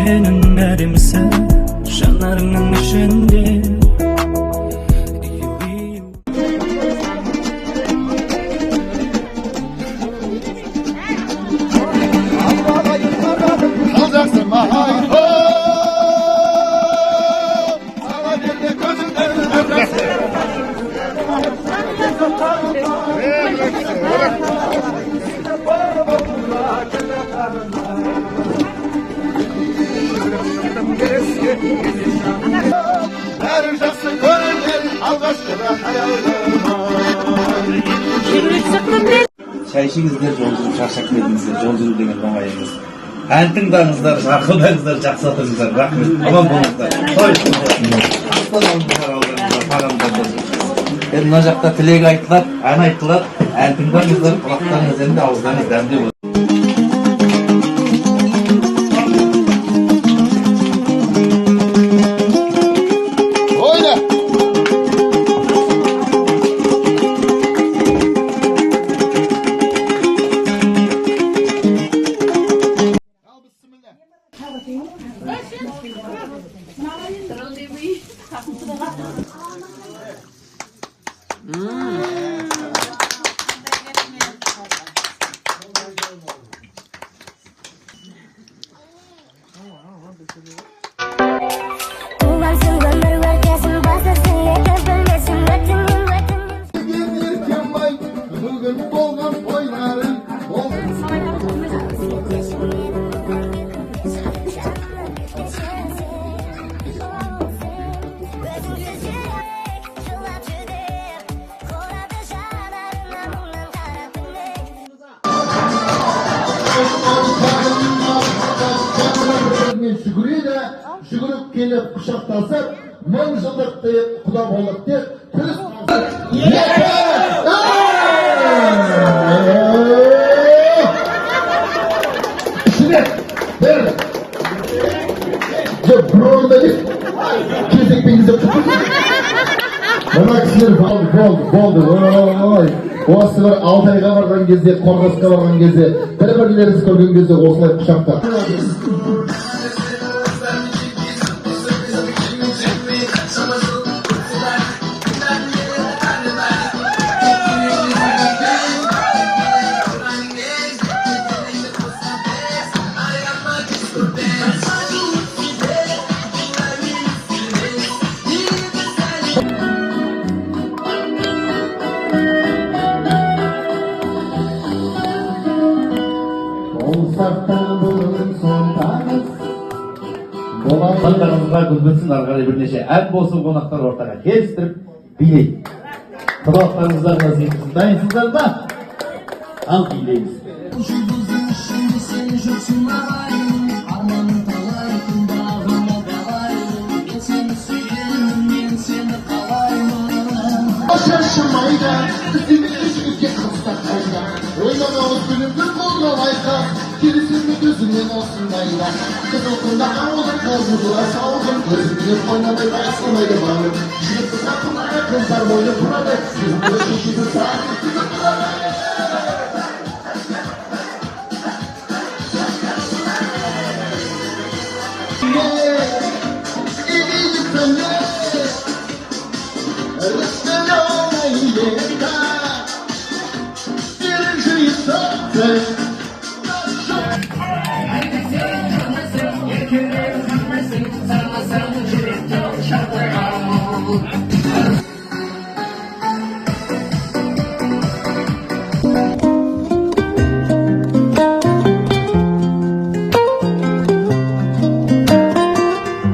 Düğünün nerimse şanlarının içinde. Alacaksın mahay ho, sana bir de gözünden öpmesin. Vereceksin gönül, aldaştıra hayalına. Çay içingizler, жолдырып шаршап келдіңіздер. Жол жүру деген оңай емес. Ән тыңдаңыздар, шарқылдаңыздар, жақсы отырыңыздар. Рахмет. Аман болыңыздар. Той. Енді мына жақта тілек айтылады, ән айтылады. Ән тыңдаңыздар, құлақтарыңыз енді ауыздарыңыз дәмді болады. Bugün bolgan toyların жүгіріп келіп құшақтасып, 1000 жылдық деп құда болдық деп түріс ішіне бір бұрында деп кезекпен деп мына кісілер болды ой осы бір Алтайға барған кезде, Қорғасқа барған кезде, бір-бірлеріңіз көрген кезде осылай құшақтап Қандарыңызға гүлбілсін арғарай бірнеше ән болсын қонақтар ортаға келістіріп билейді. Құлақтарыңыздарына зекісін дайынсыздар ба? Ал билейміз. Şaşırmayda, izimi eşlikке kısa kayda. Oynamamız gülümdür koluna layka, kirisini gözünden olsundayda. Kız okunda ağılır kazıdılar, sağılır gözümden oynamayı başlamaydı bağlı. Şirip kızakımlara kızlar boylu burada, sizin de şişidi saati kızaklara.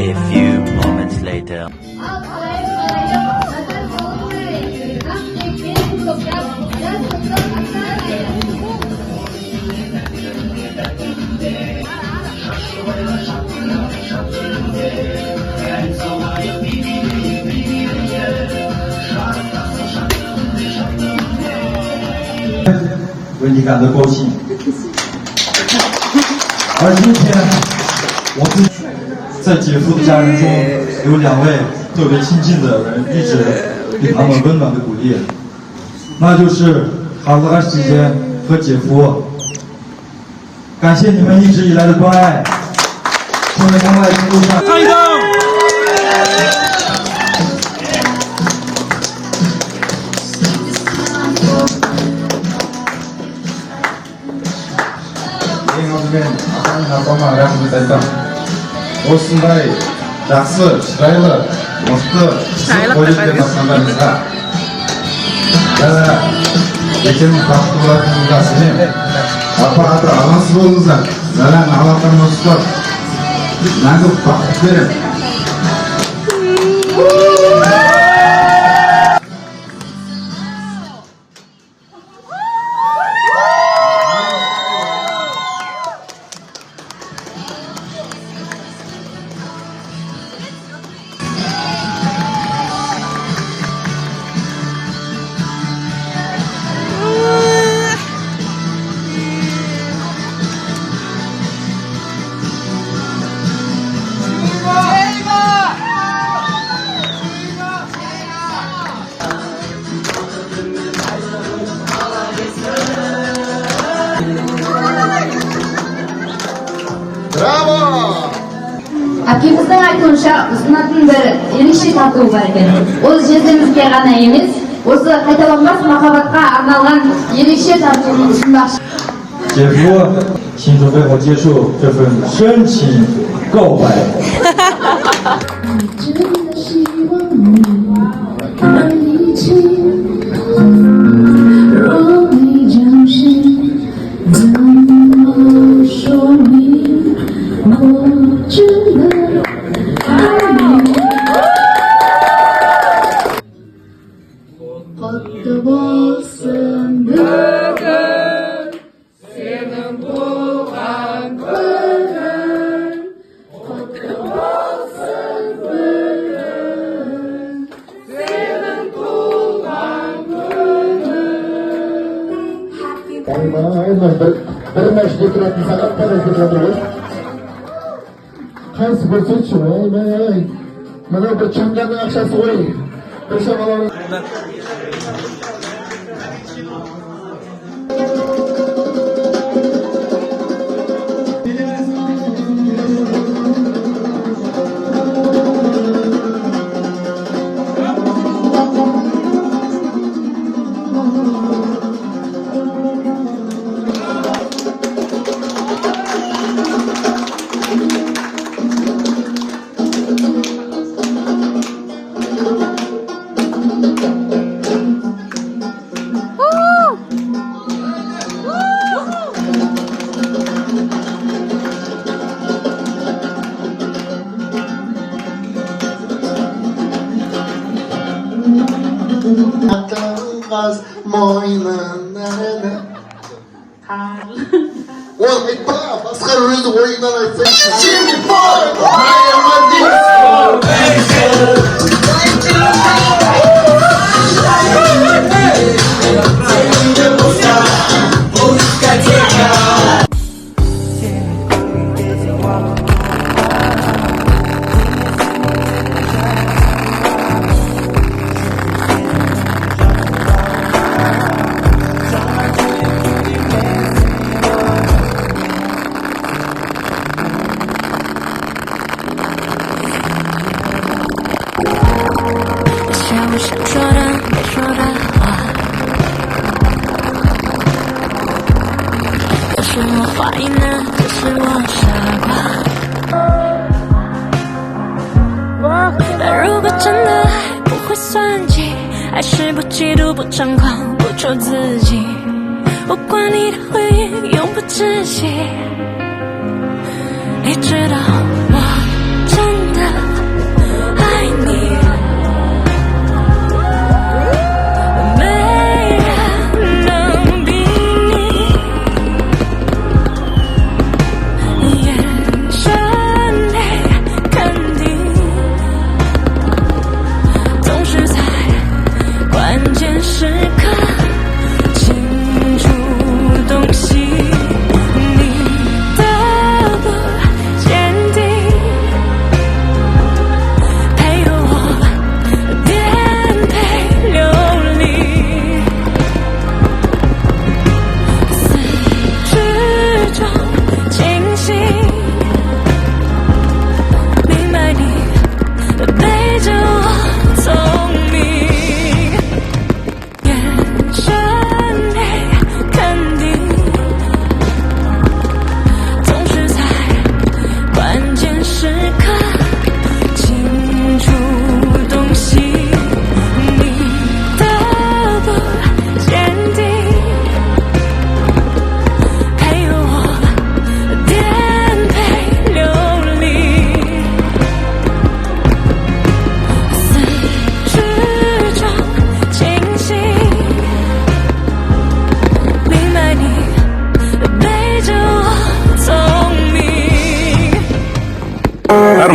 A few moments later.为你感到高兴。而今天，我在在姐夫的家人中有2位特别亲近的人，一直给他们温暖的鼓励，那就是哈子阿姐姐和姐夫。感谢你们一直以来的关爱，成为他们爱情路上。唱一唱。ең алдымен ата-ана апама рахмет айтамын. Осындай жақсы, шырайлы, мықты колледжден тапқандарыңызға. Екеуміз бақытты болатынымызға сенемін. Апа-ата анасы болыңыздар. Надан алақанын ұстап, мәңгі бақыт беремін. Әкеміздің айтуынша ұсынатын бір ерекше тарту бар екен. Ол жездемізге ғана емес, осы қайталанбас махаббатқа арналған ерекше тартуын ұсынбақшы. 姐夫，请准备好接受这份深情告白。Bir meşte turатын сағаттар өтіп жатыр ғой. Қайсы көрсетші, ойбай. Мына бір чаңғаның ақшасы ғой. Bir шамалары. Atılmaz moynunlarına. Oğlum etme, başka özü oyundan açsın. Şimdi for Miami Disco.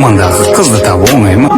Amandasız kızdı tabi oğmayım.